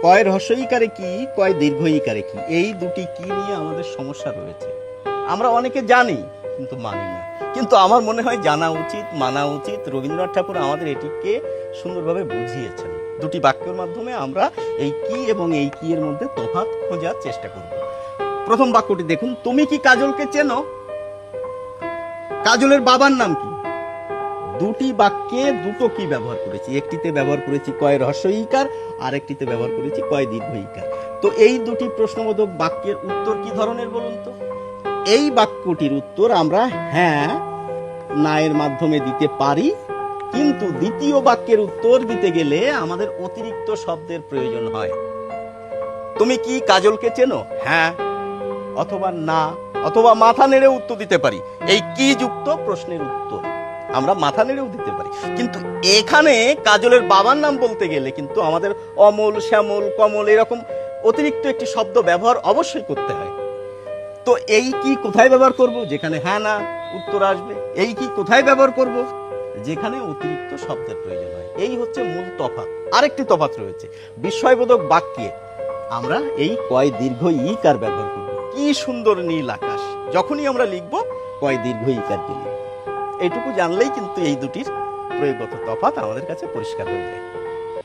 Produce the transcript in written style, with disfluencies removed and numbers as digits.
কয় হ্রস্ব ইকারে কি, কয় দীর্ঘ ইকারে কি, এই দুটি কি নিয়ে আমাদের সমস্যা রয়েছে। আমরা অনেকে জানি কিন্তু মানি না। কিন্তু আমার মনে হয় জানা উচিত, মানা উচিত। রবীন্দ্রনাথ ঠাকুর আমাদের এটিকে সুন্দরভাবে বুঝিয়েছেন। দুটি বাক্যের মাধ্যমে আমরা এই কি এবং এই কি এর মধ্যে তফাৎ খোঁজার চেষ্টা করব। প্রথম বাক্যটি দেখুন, তুমি কি কাজলকে চেনো? কাজলের বাবার নাম কি? দুটি বাক্যে দুটো কি ব্যবহার করেছি। একটিতে ব্যবহার করেছি কয় হ্রস্ব ইকার, আর একটিতে ব্যবহার করেছি কয় দীর্ঘ ইকার। তো এই দুটি প্রশ্নবোধক বাক্যের উত্তর কি ধরনের বলুন তো? এই বাক্যটির উত্তর আমরা হ্যাঁ না এর মাধ্যমে দিতে পারি, কিন্তু দ্বিতীয় বাক্যের উত্তর দিতে গেলে আমাদের অতিরিক্ত শব্দের প্রয়োজন হয়। তুমি কি কাজলকে চেনো? হ্যাঁ অথবা না, অথবা মাথা নেড়ে উত্তর দিতে পারি। এই কি যুক্ত প্রশ্নের উত্তর আমরা মাথা নেড়েও দিতে পারি। কিন্তু এখানে কাজলের বাবার নাম বলতে গেলে কিন্তু আমাদের অমল, শ্যামল, কমল এরকম অতিরিক্ত একটি শব্দ ব্যবহার অবশ্যই করতে হয়। তো এই কি কোথায় ব্যবহার করব? যেখানে হ্যাঁ না উত্তর আসবে। এই কি কোথায় ব্যবহার করব? যেখানে অতিরিক্ত শব্দের প্রয়োজন হয়। এই হচ্ছে মূল তফাৎ। আরেকটি তফাৎ রয়েছে, বিস্ময়বোধক বাক্যে আমরা এই কয় দীর্ঘ ইকার ব্যবহার করব। কি সুন্দর নীল আকাশ, যখনই আমরা লিখব কয় দীর্ঘ ইকার দিয়ে লিখব। এইটুকু জানলেই কিন্তু এই দুটির প্রয়োগগত তফাৎ আমাদের কাছে পরিষ্কার হয়ে যায়।